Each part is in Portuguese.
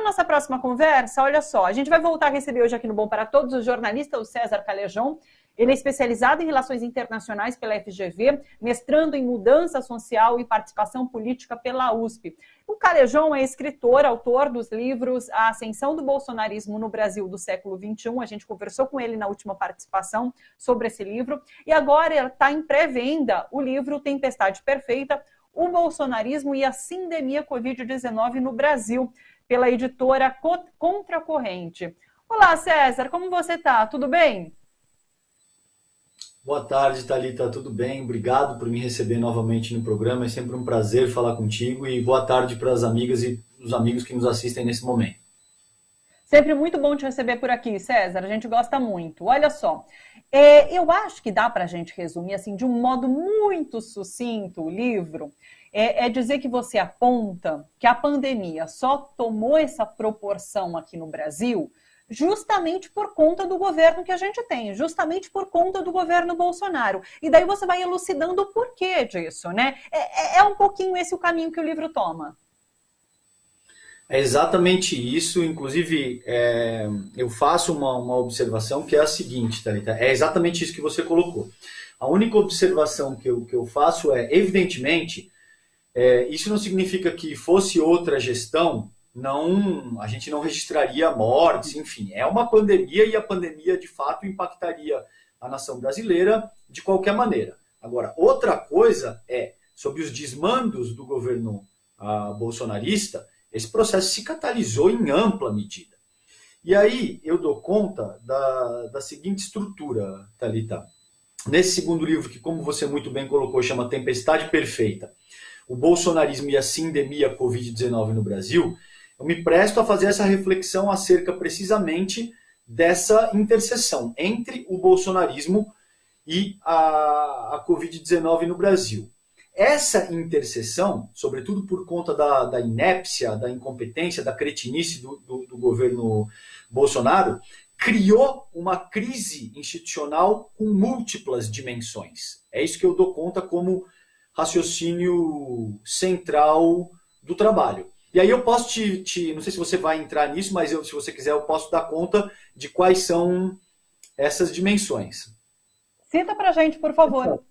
para a nossa próxima conversa, olha só, a gente vai voltar a receber hoje aqui no Bom para Todos o jornalista o César Callejon. Ele é especializado em relações internacionais pela FGV, mestrando em mudança social e participação política pela USP. O Callejon é escritor, autor dos livros A Ascensão do Bolsonarismo no Brasil do século XXI. A gente conversou com ele na última participação sobre esse livro. E agora está em pré-venda o livro Tempestade Perfeita, o Bolsonarismo e a Sindemia Covid-19 no Brasil, pela editora Contracorrente. Olá, César, como você está? Tudo bem? Boa tarde, Thalita, tudo bem? Obrigado por me receber novamente no programa, é sempre um prazer falar contigo e boa tarde para as amigas e os amigos que nos assistem nesse momento. Sempre muito bom te receber por aqui, César, a gente gosta muito. Olha só, eu acho que dá para a gente resumir assim, de um modo muito sucinto o livro, dizer que você aponta que a pandemia só tomou essa proporção aqui no Brasil justamente por conta do governo que a gente tem, justamente por conta do governo Bolsonaro. E daí você vai elucidando o porquê disso, né? É um pouquinho esse o caminho que o livro toma. É exatamente isso, inclusive eu faço uma observação que é a seguinte, Thalita, é exatamente isso que você colocou. A única observação que eu faço evidentemente, isso não significa que fosse outra gestão, a gente não registraria mortes, enfim, é uma pandemia e a pandemia de fato impactaria a nação brasileira de qualquer maneira. Agora, outra coisa sobre os desmandos do governo bolsonarista, esse processo se catalisou em ampla medida. E aí eu dou conta da seguinte estrutura, Thalita. Nesse segundo livro, que como você muito bem colocou, chama Tempestade Perfeita, o bolsonarismo e a sindemia Covid-19 no Brasil, eu me presto a fazer essa reflexão acerca precisamente dessa interseção entre o bolsonarismo e a Covid-19 no Brasil. Essa interseção, sobretudo por conta da inépcia, da incompetência, da cretinice do governo Bolsonaro, criou uma crise institucional com múltiplas dimensões. É isso que eu dou conta como raciocínio central do trabalho. E aí eu posso não sei se você vai entrar nisso, mas se você quiser eu posso dar conta de quais são essas dimensões. Cita pra gente, por favor.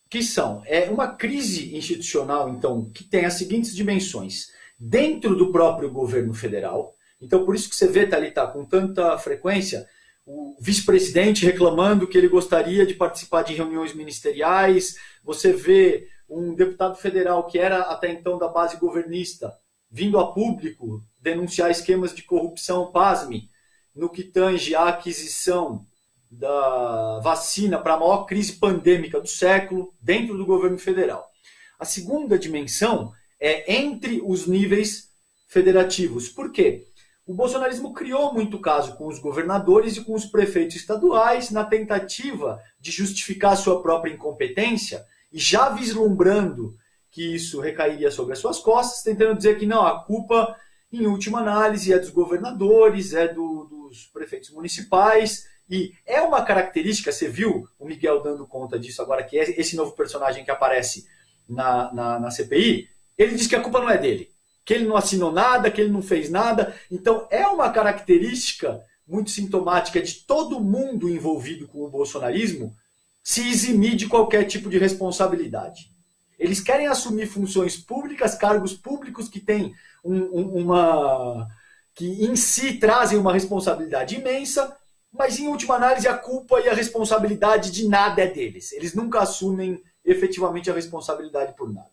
Que são uma crise institucional, então, que tem as seguintes dimensões. Dentro do próprio governo federal, então por isso que você vê, Thalita, com tanta frequência, o vice-presidente reclamando que ele gostaria de participar de reuniões ministeriais, você vê um deputado federal que era até então da base governista, vindo a público denunciar esquemas de corrupção, pasme, no que tange à aquisição da vacina para a maior crise pandêmica do século, dentro do governo federal. A segunda dimensão é entre os níveis federativos. Por quê? O bolsonarismo criou muito caso com os governadores e com os prefeitos estaduais na tentativa de justificar a sua própria incompetência e já vislumbrando que isso recairia sobre as suas costas, tentando dizer que não, a culpa, em última análise, é dos governadores, é dos prefeitos municipais, e é uma característica, você viu o Miguel dando conta disso agora, que é esse novo personagem que aparece na CPI, ele diz que a culpa não é dele, que ele não assinou nada, que ele não fez nada, então é uma característica muito sintomática de todo mundo envolvido com o bolsonarismo se eximir de qualquer tipo de responsabilidade. Eles querem assumir funções públicas, cargos públicos que têm que em si trazem uma responsabilidade imensa, mas em última análise a culpa e a responsabilidade de nada é deles. Eles nunca assumem efetivamente a responsabilidade por nada.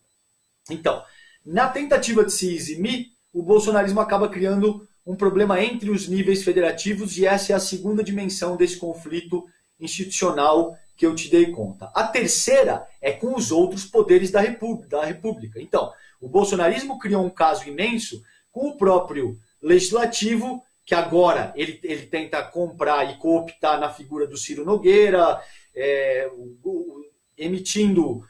Então, na tentativa de se eximir, o bolsonarismo acaba criando um problema entre os níveis federativos e essa é a segunda dimensão desse conflito institucional que eu te dei conta. A terceira é com os outros poderes da República. Então, o bolsonarismo criou um caso imenso com o próprio legislativo, que agora ele tenta comprar e cooptar na figura do Ciro Nogueira, emitindo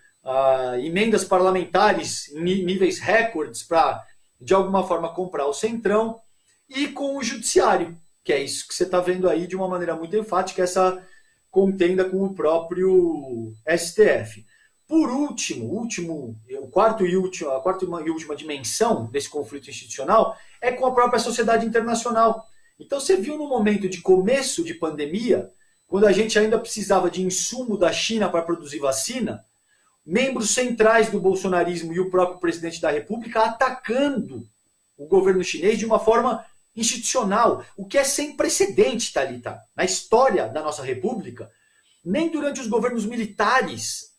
emendas parlamentares em níveis recordes para, de alguma forma, comprar o Centrão, e com o Judiciário, que é isso que você está vendo aí de uma maneira muito enfática, essa contenda com o próprio STF. Por último, a quarta e última dimensão desse conflito institucional é com a própria sociedade internacional. Então você viu no momento de começo de pandemia, quando a gente ainda precisava de insumo da China para produzir vacina, membros centrais do bolsonarismo e o próprio presidente da República atacando o governo chinês de uma forma institucional, o que é sem precedente, Thalita, na história da nossa República. Nem durante os governos militares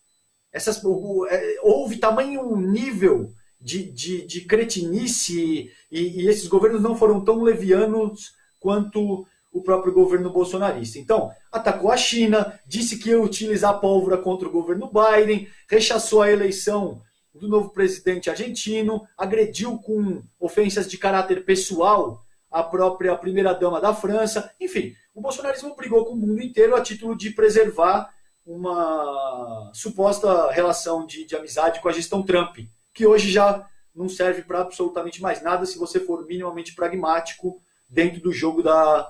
houve tamanho nível de cretinice e esses governos não foram tão levianos quanto o próprio governo bolsonarista. Então, atacou a China, disse que ia utilizar pólvora contra o governo Biden, rechaçou a eleição do novo presidente argentino, agrediu com ofensas de caráter pessoal a própria primeira-dama da França. Enfim, o bolsonarismo brigou com o mundo inteiro a título de preservar uma suposta relação de amizade com a gestão Trump, que hoje já não serve para absolutamente mais nada se você for minimamente pragmático dentro do jogo da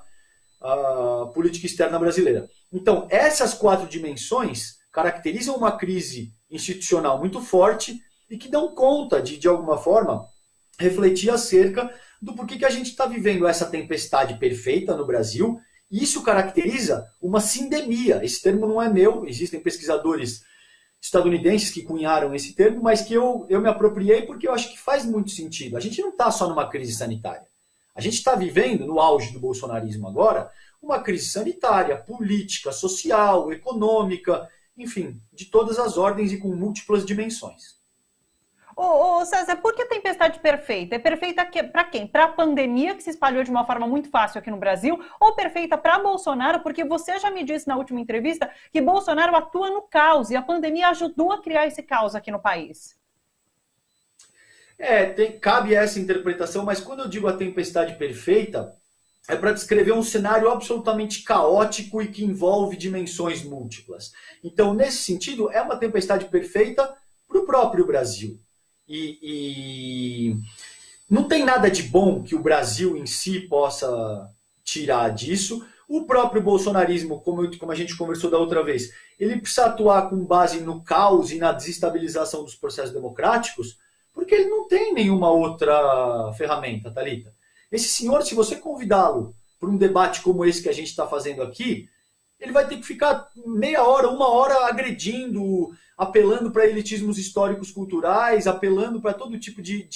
política externa brasileira. Então, essas 4 dimensões caracterizam uma crise institucional muito forte e que dão conta de alguma forma, refletir acerca do porquê que a gente está vivendo essa tempestade perfeita no Brasil. E isso caracteriza uma sindemia. Esse termo não é meu, existem pesquisadores estadunidenses que cunharam esse termo, mas que eu me apropriei porque eu acho que faz muito sentido. A gente não está só numa crise sanitária. A gente está vivendo, no auge do bolsonarismo agora, uma crise sanitária, política, social, econômica, enfim, de todas as ordens e com múltiplas dimensões. Ô César, por que a tempestade perfeita? É perfeita para quem? Para a pandemia, que se espalhou de uma forma muito fácil aqui no Brasil, ou perfeita para Bolsonaro? Porque você já me disse na última entrevista que Bolsonaro atua no caos e a pandemia ajudou a criar esse caos aqui no país. Cabe essa interpretação, mas quando eu digo a tempestade perfeita, é para descrever um cenário absolutamente caótico e que envolve dimensões múltiplas. Então, nesse sentido, é uma tempestade perfeita para o próprio Brasil. E não tem nada de bom que o Brasil em si possa tirar disso. O próprio bolsonarismo, como a gente conversou da outra vez, ele precisa atuar com base no caos e na desestabilização dos processos democráticos, porque ele não tem nenhuma outra ferramenta, Thalita. Esse senhor, se você convidá-lo para um debate como esse que a gente está fazendo aqui, ele vai ter que ficar meia hora, 1 hora agredindo, apelando para elitismos históricos culturais, apelando para todo tipo de...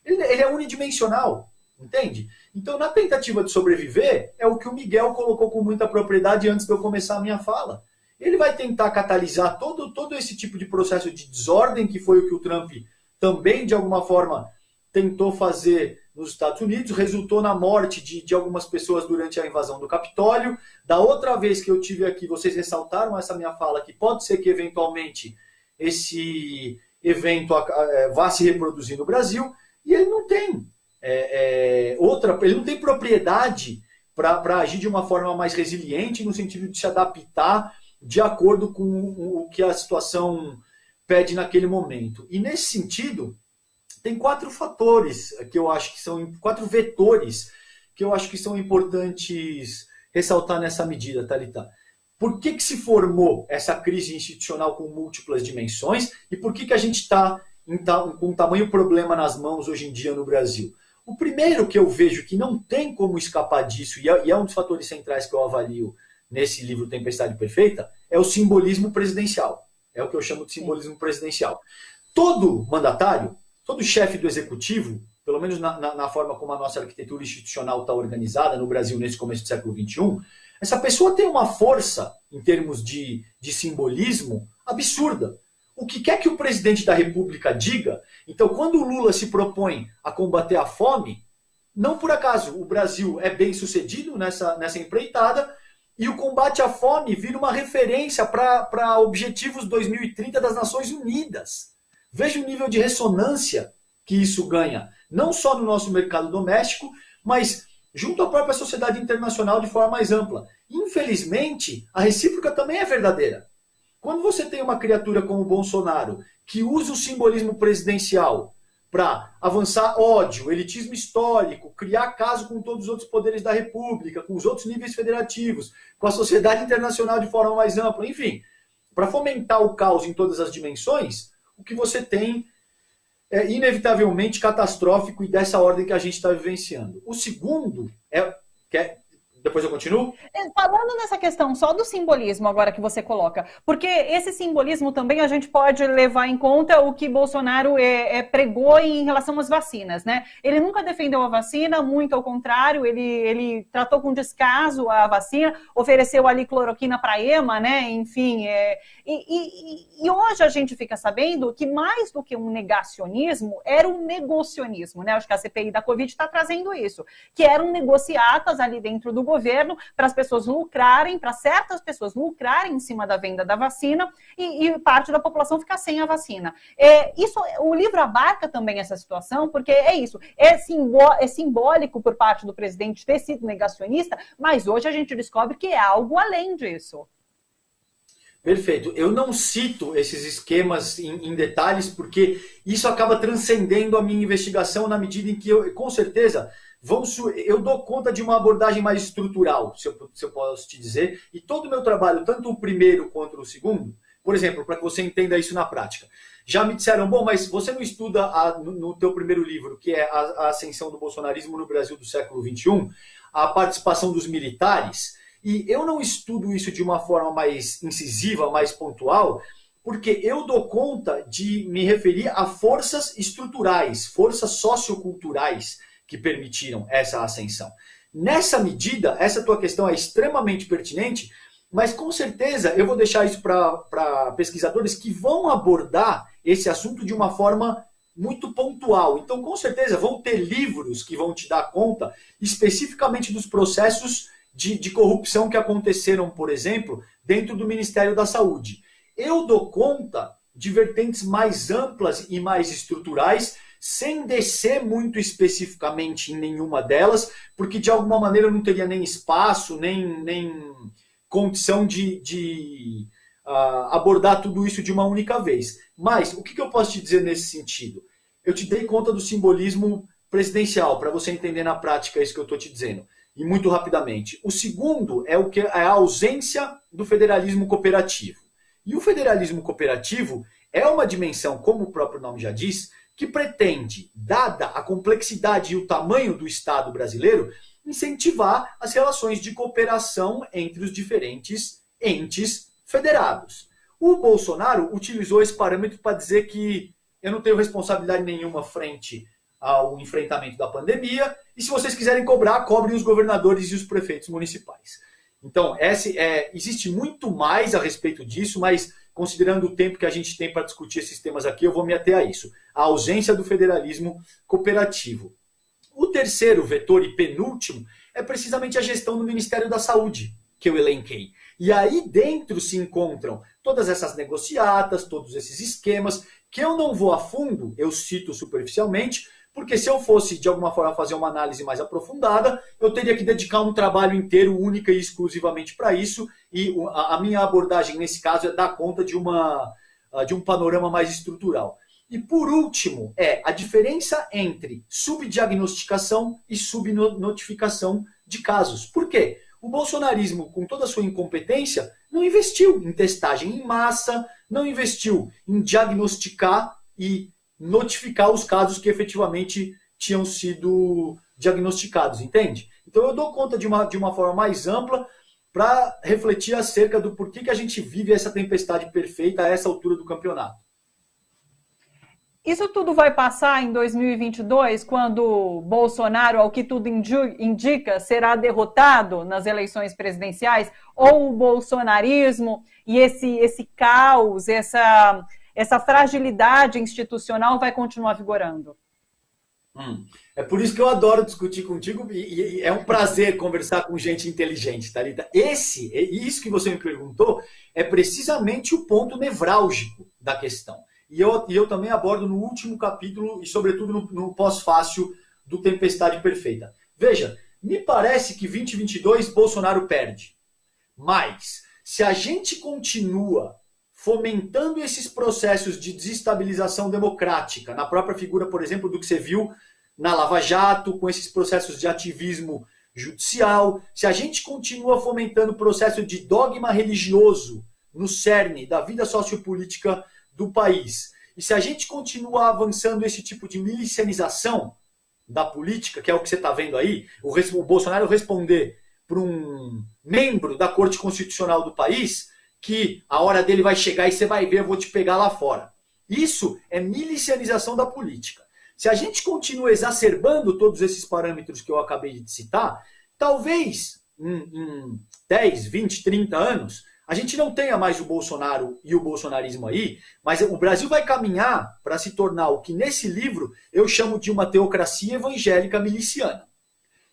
Ele é unidimensional, entende? Então, na tentativa de sobreviver, é o que o Miguel colocou com muita propriedade antes de eu começar a minha fala. Ele vai tentar catalisar todo esse tipo de processo de desordem, que foi o que o Trump também, de alguma forma, tentou fazer nos Estados Unidos, resultou na morte de algumas pessoas durante a invasão do Capitólio. Da outra vez que eu tive aqui, vocês ressaltaram essa minha fala, que pode ser que, eventualmente, esse evento vá se reproduzir no Brasil, e ele não tem ele não tem propriedade para agir de uma forma mais resiliente, no sentido de se adaptar de acordo com o que a situação pede naquele momento. E, nesse sentido, tem 4 fatores que eu acho que são 4 vetores que eu acho que são importantes ressaltar nessa medida, Thalita. Por que se formou essa crise institucional com múltiplas dimensões e por que a gente está com um tamanho problema nas mãos hoje em dia no Brasil? O primeiro que eu vejo que não tem como escapar disso, e é um dos fatores centrais que eu avalio nesse livro Tempestade Perfeita, é o simbolismo presidencial. É o que eu chamo de simbolismo presidencial. Todo mandatário, todo chefe do executivo, pelo menos na forma como a nossa arquitetura institucional está organizada no Brasil nesse começo do século XXI, essa pessoa tem uma força, em termos de simbolismo, absurda. O que quer que o presidente da República diga, então quando o Lula se propõe a combater a fome, não por acaso o Brasil é bem sucedido nessa empreitada, e o combate à fome vira uma referência para objetivos 2030 das Nações Unidas. Veja o nível de ressonância que isso ganha, não só no nosso mercado doméstico, mas junto à própria sociedade internacional de forma mais ampla. Infelizmente, a recíproca também é verdadeira. Quando você tem uma criatura como o Bolsonaro, que usa o simbolismo presidencial para avançar ódio, elitismo histórico, criar caso com todos os outros poderes da República, com os outros níveis federativos, com a sociedade internacional de forma mais ampla, enfim, para fomentar o caos em todas as dimensões, o que você tem é inevitavelmente catastrófico e dessa ordem que a gente está vivenciando. O segundo depois eu continuo? Falando nessa questão só do simbolismo agora que você coloca, porque esse simbolismo também a gente pode levar em conta o que Bolsonaro pregou em relação às vacinas, né? Ele nunca defendeu a vacina, muito ao contrário, ele tratou com descaso a vacina, ofereceu ali cloroquina para EMA, né? Enfim, e hoje a gente fica sabendo que mais do que um negacionismo, era um negocionismo, né? Acho que a CPI da Covid está trazendo isso, que eram negociatas ali dentro do governo para as pessoas lucrarem, para certas pessoas lucrarem em cima da venda da vacina e parte da população ficar sem a vacina. O livro abarca também essa situação, porque é simbólico por parte do presidente ter sido negacionista, mas hoje a gente descobre que é algo além disso. Perfeito. Eu não cito esses esquemas em detalhes, porque isso acaba transcendendo a minha investigação na medida em que eu, com certeza, eu dou conta de uma abordagem mais estrutural, se eu posso te dizer, e todo o meu trabalho, tanto o primeiro quanto o segundo, por exemplo, para que você entenda isso na prática. Já me disseram, bom, mas você não estuda no teu primeiro livro, que é a ascensão do bolsonarismo no Brasil do século XXI, a participação dos militares, e eu não estudo isso de uma forma mais incisiva, mais pontual, porque eu dou conta de me referir a forças estruturais, forças socioculturais, que permitiram essa ascensão. Nessa medida, essa tua questão é extremamente pertinente, mas com certeza eu vou deixar isso para pesquisadores que vão abordar esse assunto de uma forma muito pontual. Então, com certeza, vão ter livros que vão te dar conta especificamente dos processos de corrupção que aconteceram, por exemplo, dentro do Ministério da Saúde. Eu dou conta de vertentes mais amplas e mais estruturais, sem descer muito especificamente em nenhuma delas, porque de alguma maneira eu não teria nem espaço, nem condição de abordar tudo isso de uma única vez. Mas o que eu posso te dizer nesse sentido? Eu te dei conta do simbolismo presidencial, para você entender na prática isso que eu estou te dizendo, e muito rapidamente. O segundo é a ausência do federalismo cooperativo. E o federalismo cooperativo é uma dimensão, como o próprio nome já diz, que pretende, dada a complexidade e o tamanho do Estado brasileiro, incentivar as relações de cooperação entre os diferentes entes federados. O Bolsonaro utilizou esse parâmetro para dizer que eu não tenho responsabilidade nenhuma frente ao enfrentamento da pandemia, e se vocês quiserem cobrar, cobrem os governadores e os prefeitos municipais. Então, existe muito mais a respeito disso, mas considerando o tempo que a gente tem para discutir esses temas aqui, eu vou me ater a isso. A ausência do federalismo cooperativo. O terceiro vetor e penúltimo é precisamente a gestão do Ministério da Saúde, que eu elenquei. E aí dentro se encontram todas essas negociatas, todos esses esquemas, que eu não vou a fundo, eu cito superficialmente, porque se eu fosse, de alguma forma, fazer uma análise mais aprofundada, eu teria que dedicar um trabalho inteiro, única e exclusivamente para isso, e a minha abordagem, nesse caso, é dar conta de um panorama mais estrutural. E, por último, a diferença entre subdiagnosticação e subnotificação de casos. Por quê? O bolsonarismo, com toda a sua incompetência, não investiu em testagem em massa, não investiu em diagnosticar e notificar os casos que efetivamente tinham sido diagnosticados, entende? Então eu dou conta de uma forma mais ampla para refletir acerca do porquê que a gente vive essa tempestade perfeita a essa altura do campeonato. Isso tudo vai passar em 2022, quando Bolsonaro, ao que tudo indica, será derrotado nas eleições presidenciais? Ou o bolsonarismo e esse caos, essa fragilidade institucional vai continuar vigorando? É por isso que eu adoro discutir contigo e é um prazer conversar com gente inteligente, Thalita. Isso que você me perguntou é precisamente o ponto nevrálgico da questão. E eu também abordo no último capítulo e, sobretudo, no pós-fácil do Tempestade Perfeita. Veja, me parece que 2022 Bolsonaro perde. Mas, se a gente continua fomentando esses processos de desestabilização democrática, na própria figura, por exemplo, do que você viu na Lava Jato, com esses processos de ativismo judicial, se a gente continua fomentando o processo de dogma religioso no cerne da vida sociopolítica do país. E se a gente continuar avançando esse tipo de milicianização da política, que é o que você está vendo aí, o Bolsonaro responder para um membro da Corte Constitucional do país que a hora dele vai chegar e você vai ver, eu vou te pegar lá fora. Isso é milicianização da política. Se a gente continua exacerbando todos esses parâmetros que eu acabei de citar, talvez em 10, 20, 30 anos, a gente não tenha mais o Bolsonaro e o bolsonarismo aí, mas o Brasil vai caminhar para se tornar o que nesse livro eu chamo de uma teocracia evangélica miliciana.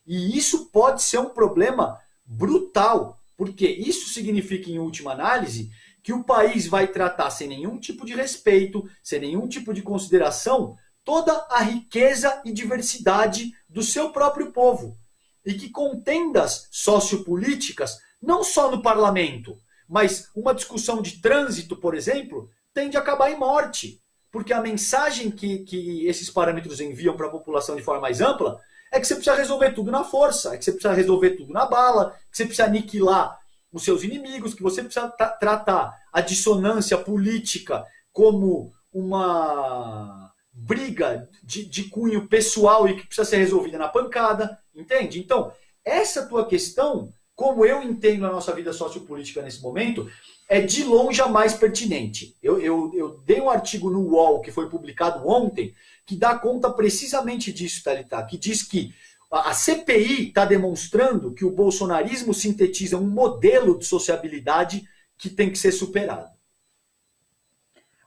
E isso pode ser um problema brutal, porque isso significa, em última análise, que o país vai tratar sem nenhum tipo de respeito, sem nenhum tipo de consideração, toda a riqueza e diversidade do seu próprio povo. E que contendas sociopolíticas, não só no parlamento, mas uma discussão de trânsito, por exemplo, tende a acabar em morte. Porque a mensagem que esses parâmetros enviam para a população de forma mais ampla é que você precisa resolver tudo na força, é que você precisa resolver tudo na bala, que você precisa aniquilar os seus inimigos, que você precisa tratar a dissonância política como uma briga de cunho pessoal e que precisa ser resolvida na pancada, entende? Então, essa tua questão, como eu entendo a nossa vida sociopolítica nesse momento, é de longe a mais pertinente. Eu dei um artigo no UOL que foi publicado ontem que dá conta precisamente disso, Thalita, que diz que a CPI está demonstrando que o bolsonarismo sintetiza um modelo de sociabilidade que tem que ser superado.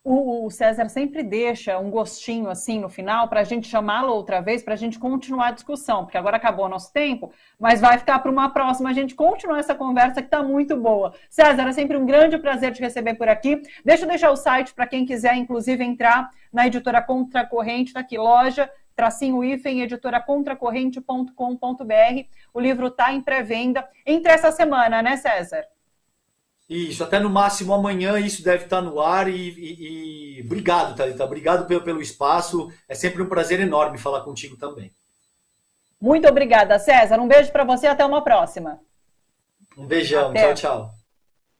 O César sempre deixa um gostinho assim no final para a gente chamá-lo outra vez, para a gente continuar a discussão, porque agora acabou o nosso tempo, mas vai ficar para uma próxima a gente continuar essa conversa que está muito boa. César, é sempre um grande prazer te receber por aqui. Deixa eu deixar o site para quem quiser, inclusive, entrar na editora Contracorrente, tá aqui, loja, _, editoracontracorrente.com.br. O livro está em pré-venda entre essa semana, né, César? Isso, até no máximo amanhã isso deve estar no ar e obrigado, Thalita, obrigado pelo espaço, é sempre um prazer enorme falar contigo também. Muito obrigada, César, um beijo para você e até uma próxima. Um beijão, até. Tchau, tchau.